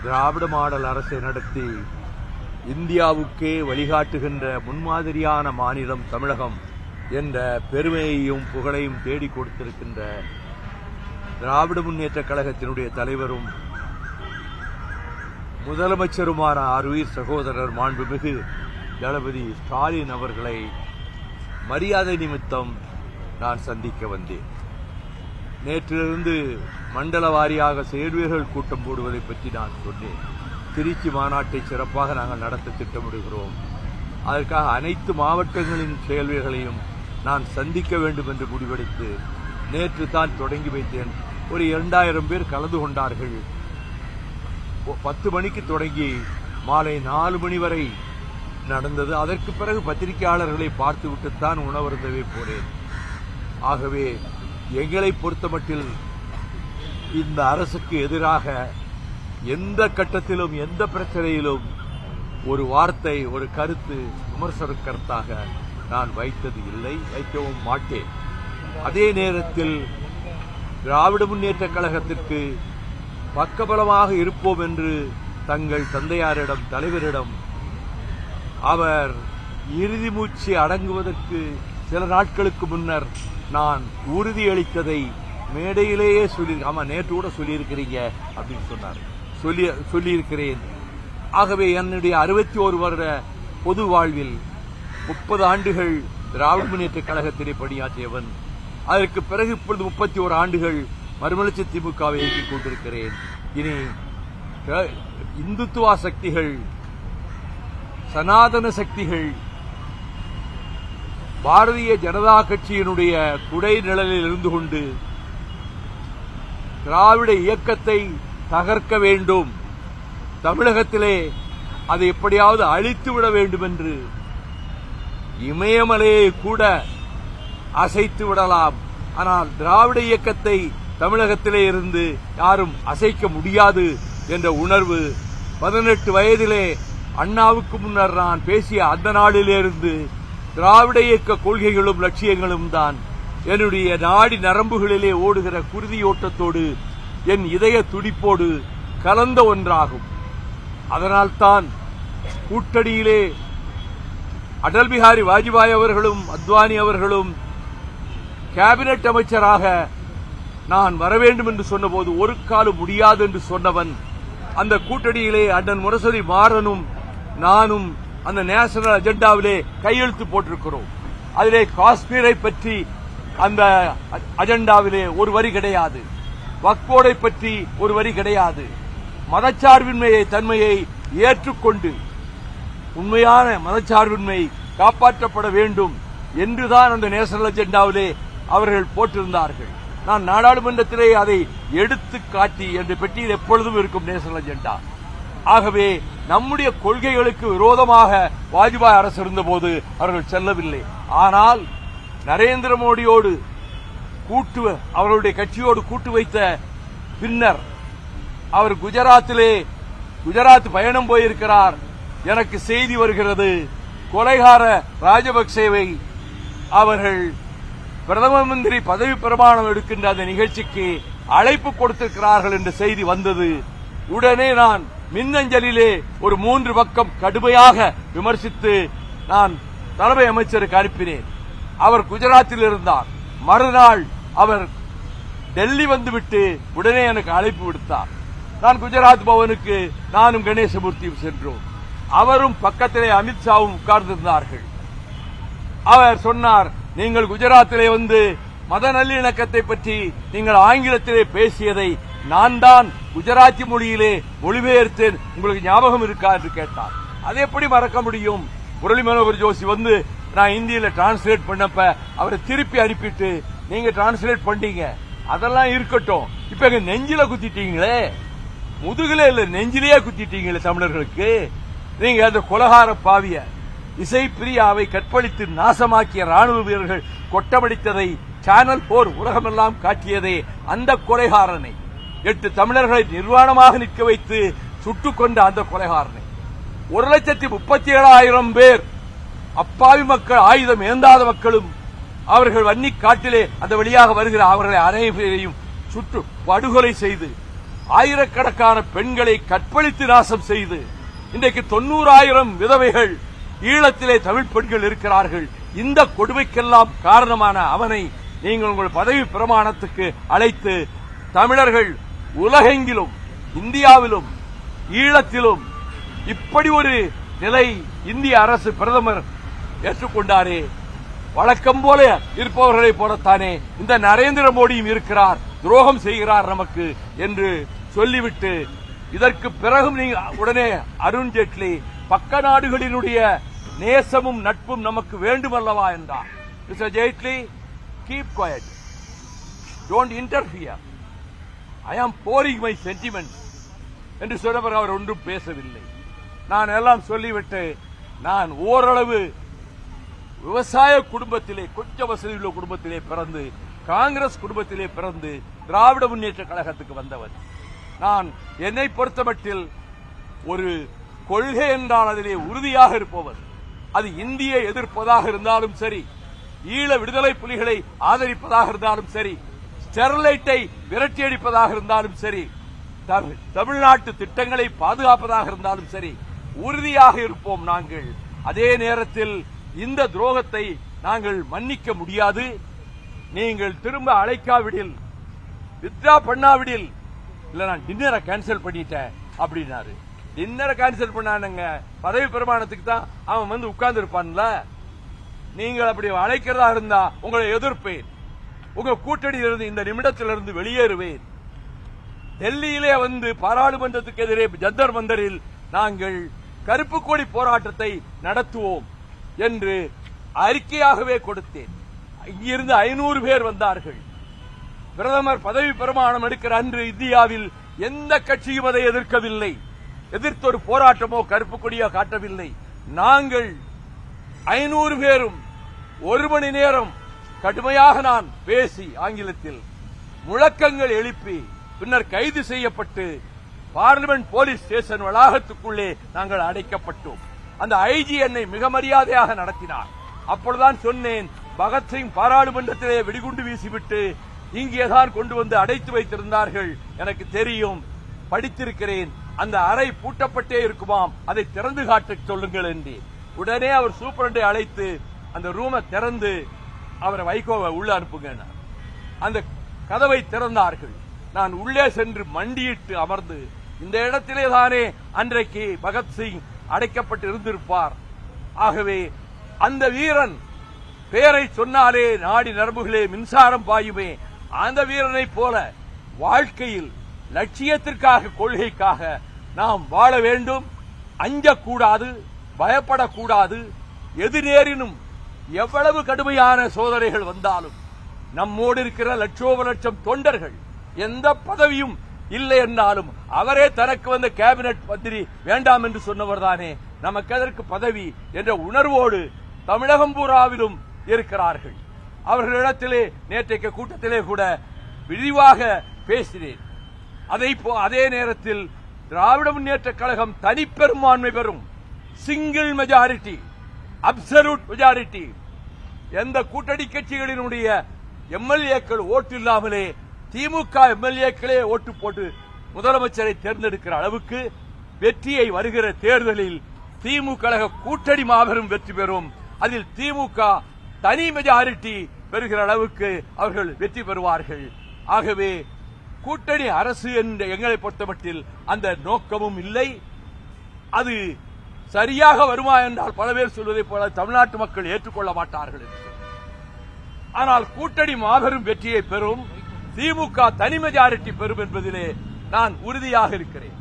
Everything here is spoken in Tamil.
திராவிட மாடல் அரசை நடத்தி இந்தியாவுக்கே வழிகாட்டுகின்ற முன்மாதிரியான மாநிலம் தமிழகம் என்ற பெருமையையும் புகழையும் தேடிக் கொடுத்திருக்கின்ற திராவிட முன்னேற்றக் கழகத்தினுடைய தலைவரும் முதலமைச்சருமான ஆருயிர் சகோதரர் மாண்புமிகு தளபதி ஸ்டாலின் அவர்களை மரியாதை நிமித்தம் நான் சந்திக்க வந்தேன். நேற்றிலிருந்து மண்டல வாரியாக செயல்வீரர்கள் கூட்டம் போடுவதை பற்றி நான் சொன்னேன். திருச்சி மாநாட்டை சிறப்பாக நாங்கள் நடத்த திட்டமிடுகிறோம். அதற்காக அனைத்து மாவட்டங்களின் செயல்வீரர்களையும் நான் சந்திக்க வேண்டும் என்று முடிவெடுத்து நேற்று தான் தொடங்கி வைத்தேன். ஒரு 2000 பேர் கலந்து கொண்டார்கள். 10 மணிக்கு தொடங்கி மாலை 4 மணி வரை நடந்தது. அதற்கு பிறகு பத்திரிகையாளர்களை பார்த்துவிட்டுத்தான் உணவருந்தவே போனேன். ஆகவே எங்களை பொறுத்தமட்டில் இந்த அரசுக்கு எதிராக எந்த கட்டத்திலும் எந்த பிரச்சனையிலும் ஒரு வார்த்தை ஒரு கருத்து விமர்சன கருத்தாக நான் வைத்தது இல்லை, வைக்கவும் மாட்டேன். அதே நேரத்தில் திராவிட முன்னேற்றக் கழகத்திற்கு பக்கபலமாக இருப்போம் என்று தங்கள் தந்தையாரிடம் தலைவரிடம் அவர் இறுதி மூச்சு அடங்குவதற்கு சில நாட்களுக்கு முன்னர் நான் உறுதியளித்ததை மேடையிலேயே நேற்று கூட சொல்லியிருக்கிறீங்க அப்படின்னு சொன்னார். சொல்லியிருக்கிறேன். ஆகவே என்னுடைய 61 வருட பொது வாழ்வில் 30 ஆண்டுகள் திராவிட முன்னேற்றக் கழகத்திலே பணியாற்றியவன். அதற்கு பிறகு இப்பொழுது 31 ஆண்டுகள் மறுமலர்ச்சி திமுகவை இயக்கிக் கொண்டிருக்கிறேன். இனி இந்துத்துவா சக்திகள், சனாதன சக்திகள் பாரதிய ஜனதா கட்சியினுடைய குடை நிழலில் இருந்து கொண்டு திராவிட இயக்கத்தை தகர்க்க வேண்டும், தமிழகத்திலே அதை எப்படியாவது அழித்துவிட வேண்டும் என்று இமயமலையை கூட அசைத்து விடலாம். ஆனால் திராவிட இயக்கத்தை தமிழகத்திலே இருந்து யாரும் அசைக்க முடியாது என்ற உணர்வு 18 வயதிலே அண்ணாவுக்கு முன்னர் நான் பேசிய அந்த நாளிலிருந்து திராவிட இயக்க கொள்கைகளும் லட்சியங்களும் தான் என்னுடைய நாடி நரம்புகளிலே ஓடுகிற குருதியோட்டத்தோடு என் இதய துடிப்போடு கலந்த ஒன்றாகும். அதனால்தான் கூட்டணியிலே அடல் பிஹாரி வாஜ்பாய் அவர்களும் அத்வானி அவர்களும் கேபினெட் அமைச்சராக நான் வர வேண்டும் என்று சொன்னபோது ஒரு காலம் முடியாது என்று சொன்னவன், அந்த கூட்டணியிலே அண்ணன் முரசொலி மாறனும் நானும் அந்த நேஷனல் அஜெண்டாவிலே கையெழுத்து போட்டிருக்கிறோம். அதிலே காஷ்மீரை பற்றி அந்த அஜெண்டாவிலே ஒரு வரி கிடையாது, வக்ஃபோர்டை பற்றி ஒரு வரி கிடையாது. மதச்சார்பின்மையை தன்மையை ஏற்றுக்கொண்டு உண்மையான மதச்சார்பின்மை காப்பாற்றப்பட வேண்டும் என்றுதான் அந்த நேஷனல் அஜெண்டாவிலே அவர்கள் போட்டிருந்தார்கள். நான் நாடாளுமன்றத்திலே அதை எடுத்து காட்டி என்ற பெட்டியில் எப்பொழுதும் இருக்கும் நேஷனல் அஜெண்டா. ஆகவே நம்முடைய கொள்கைகளுக்கு விரோதமாக வாஜ்பாய் அரசு இருந்தபோது அவர்கள் செல்லவில்லை. ஆனால் நரேந்திர மோடியோடு அவர்களுடைய கட்சியோடு கூட்டு வைத்த பின்னர் அவர் குஜராத் பயணம் போயிருக்கிறார். எனக்கு செய்தி வருகிறது, கொலைகார ராஜபக்சேவை அவர்கள் பிரதம மந்திரி பதவி பிரமாணம் எடுக்கின்ற அந்த நிகழ்ச்சிக்கு அழைப்பு கொடுத்திருக்கிறார்கள் என்ற செய்தி வந்தது. உடனே நான் மின்னஞ்சலிலே ஒரு 3 பக்கம் கடுமையாக விமர்சித்து நான் தலைமை அமைச்சருக்கு அனுப்பினேன். அவர் குஜராத்தில் இருந்தார். மறுநாள் அவர் டெல்லி வந்துவிட்டு உடனே எனக்கு அழைப்பு விடுத்தார். நான் குஜராத் பவனுக்கு நானும் கணேசமூர்த்தியும் சென்றோம். அவரும் பக்கத்திலே அமித்ஷாவும் உட்கார்ந்திருந்தார்கள். அவர் சொன்னார், நீங்கள் குஜராத்திலே வந்து மத நல்லிணக்கத்தை பற்றி நீங்கள் ஆங்கிலத்திலே பேசியதை நான் தான் குஜராத்தி மொழியிலே மொழிபெயர்த்தேன், உங்களுக்கு ஞாபகம் இருக்கா என்று கேட்டார். அதை எப்படி மறக்க முடியும்? முரளி மனோகர் ஜோஷி வந்து நான் இந்தியில டிரான்ஸ்லேட் பண்ணப்ப அவரை திருப்பி அனுப்பிட்டு நீங்க டிரான்ஸ்லேட் பண்ணீங்க, அதெல்லாம் இருக்கட்டும். இப்ப எங்க நெஞ்சில குத்திட்டீங்களே, முதுகில இல்ல நெஞ்சிலேயே குத்திட்டீங்களே தமிழர்களுக்கு. நீங்க அந்த கொலகார பாவிய இசை பிரியாவை கற்பழித்து நாசமாக்கிய ராணுவ வீரர்கள் கொட்டமடித்ததை சேனல் 4 உலகமெல்லாம் காட்டியதே அந்த கொலைகாரனை, 8 தமிழர்களை நிர்வாணமாக நிற்க வைத்து சுட்டுக் கொண்ட அந்த கொலைகாரனை, 1,37,000 பேர் அப்பாவி மக்கள், ஆயுதம் ஏந்தாத மக்களும் அவர்கள் வன்னி காட்டிலே அந்த வழியாக வருகிற அவர்களை அனைவரையும் சுட்டு படுகொலை செய்து ஆயிரக்கணக்கான பெண்களை கற்பழித்து நாசம் செய்து இன்றைக்கு 90,000 விதவைகள் ஈழத்திலே தமிழ் பெண்கள் இருக்கிறார்கள். இந்த கொடுமைக்கெல்லாம் காரணமான அவனை நீங்கள் உங்கள் பதவி பிரமாணத்துக்கு அழைத்து தமிழர்கள் உலகெங்கிலும் இந்தியாவிலும் ஈழத்திலும் இப்படி ஒரு நிலை இந்திய அரசு பிரதமர் ஏற்றுக்கொண்டாரே, வழக்கம் போல இருப்பவர்களை போலத்தானே இந்த நரேந்திர மோடியும் இருக்கிறார், துரோகம் செய்கிறார் நமக்கு என்று சொல்லிவிட்டு இதற்கு பிறகும் நீங்க உடனே அருண்ஜேட்லி பக்க நாடுகளினுடைய நேசமும் நட்பும் நமக்கு வேண்டுமல்லவா என்றார். Mister Jaitley, keep quiet, don't interfere, I am boring my sentiment என்று சொன்னவர் அவர் ஒன்றும் பேசவில்லை. நான் எல்லாம் சொல்லிவிட்டு நான் ஓரளவு விவசாய குடும்பத்திலே கொஞ்சம் வசதியுள்ள குடும்பத்திலே பிறந்து காங்கிரஸ் குடும்பத்திலே பிறந்து திராவிட முன்னேற்ற கழகத்துக்கு வந்தவர். நான் என்னை பொறுத்தமட்டில் ஒரு கொள்கை என்றால் அதிலே உறுதியாக இருப்பவர். அது இந்தியை எதிர்ப்பதாக இருந்தாலும் சரி, ஈழ விடுதலை புலிகளை ஆதரிப்பதாக இருந்தாலும் சரி, ஸ்டெர்லைட்டை விரட்டியடிப்பதாக இருந்தாலும் சரி, தமிழ்நாட்டு திட்டங்களை பாதுகாப்பதாக இருந்தாலும் சரி, உறுதியாக இருப்போம் நாங்கள். அதே நேரத்தில் இந்த துரோகத்தை நாங்கள் மன்னிக்க முடியாது. நீங்கள் திரும்ப அழைக்காவிடில், வித்ரா பண்ணாவிடில், இல்ல நான் டின்னரை கேன்சல் பண்ணிட்டேன் அப்படின்னாரு. டின்னரை கேன்சல் பண்ணானுங்க, பதவி பிரமாணத்துக்கு தான் அவன் வந்து உட்கார்ந்து இருப்பான்ல. நீங்கள் அப்படி அழைக்கிறதா இருந்தா உங்களை எதிர்ப்பேன், உங்க கூட்டணியிலிருந்து இந்த நிமிடத்திலிருந்து வெளியேறுவேன். டெல்லியிலே வந்து பாராளுமன்றத்துக்கு எதிரே ஜந்தர் மந்தரில் நாங்கள் கருப்பு கொடி போராட்டத்தை நடத்துவோம் என்று அறிக்கையாகவே கொடுத்தேன். இங்கிருந்து 500 பேர் வந்தார்கள். பிரதமர் பதவி பிரமாணம் எடுக்கிற அன்று இந்தியாவில் எந்த கட்சியும் அதை எதிர்க்கவில்லை. எதிர்த்து ஒரு போராட்டமோ கருப்பு கொடியோ காட்டவில்லை. நாங்கள் 500 பேரும் 1 மணி நேரம் கடுமையாக நான் பேசி ஆங்கிலத்தில் முழக்கங்கள் எழுப்பி பின்னர் கைது செய்யப்பட்டு பார்லிமெண்ட் போலீஸ் ஸ்டேஷன் வளாகத்துக்குள்ளே நாங்கள் அடைக்கப்பட்டோம். அந்த ஐஜி என்னை மிக மரியாதையாக நடத்தினார். அப்பொழுதுதான் சொன்னேன், பகத்சிங் பாராளுமன்றத்திலே வெடிகுண்டு வீசிவிட்டு இங்கேதான் கொண்டு வந்து அடைத்து வைத்திருந்தார்கள், எனக்கு தெரியும், படித்திருக்கிறேன், அந்த அறை பூட்டப்பட்டே இருக்குமாம், அதை திறந்து காட்ட சொல்லுங்கள் என்று. உடனே அவர் சூப்பரண்டை அழைத்து அந்த ரூமை திறந்து அவரை வைகோவை உள்ள அனுப்புங்க. அந்த கதவை திறந்தார்கள். நான் உள்ளே சென்று மண்டியிட்டு அமர்ந்து, இந்த இடத்திலே தானே அன்றைக்கு பகத்சிங் அடைக்கப்பட்டு இருந்திருப்பார். ஆகவே அந்த வீரன் பெயரை சொன்னாலே நாடி நரம்புகளே மின்சாரம் பாயுமே. அந்த வீரனை போல வாழ்க்கையில் லட்சியத்திற்காக கொள்கைக்காக நாம் வாழ வேண்டும். அஞ்சக்கூடாது, பயப்படக்கூடாது. எது நேரினும் எவ்வளவு கடுமையான சோதனைகள் வந்தாலும் நம்மோடு இருக்கிற லட்சோப லட்சம் தொண்டர்கள் எந்த பதவியும் இல்லை என்றாலும் அவரே தனக்கு வந்த கேபினட் மந்திரி வேண்டாம் என்று சொன்னவர் தானே, நமக்கு எதற்கு பதவி என்ற உணர்வோடு தமிழகம் பூராவிலும் இருக்கிறார்கள். அவர்களிடத்திலே நேற்றைக்கு கூட்டத்திலே கூட விரிவாக பேசினேன். அதே நேரத்தில் திராவிட முன்னேற்ற கழகம் தனிப்பெரும்பான்மை பெறும், சிங்கிள் மெஜாரிட்டி, அப்சல்யூட் மெஜாரிட்டி. எந்த கூட்டணி கட்சிகளினுடைய எம்எல்ஏக்கள் ஓட்டு இல்லாமலே திமுக எம்எல்ஏக்களே ஓட்டு போட்டு முதலமைச்சரை தேர்ந்தெடுக்கிற அளவுக்கு வெற்றியை வருகிற தேர்தலில் திமுக கூட்டணி மாபெரும் வெற்றி பெறும். அதில் திமுக தனி மெஜாரிட்டி பெறுகிற அளவுக்கு அவர்கள் வெற்றி பெறுவார்கள். ஆகவே கூட்டணி அரசு என்ற எங்களை பொறுத்தமட்டில் அந்த நோக்கமும் இல்லை. அது சரியாக வருமா என்றால் பல பேர் சொல்வதைப் போல தமிழ்நாட்டு மக்கள் ஏற்றுக்கொள்ள மாட்டார்கள் என்று. ஆனால் கூட்டணி மாபெரும் வெற்றியை பெறும், திமுக தனி மெஜாரிட்டி பெறும் என்பதிலே நான் உறுதியாக இருக்கிறேன்.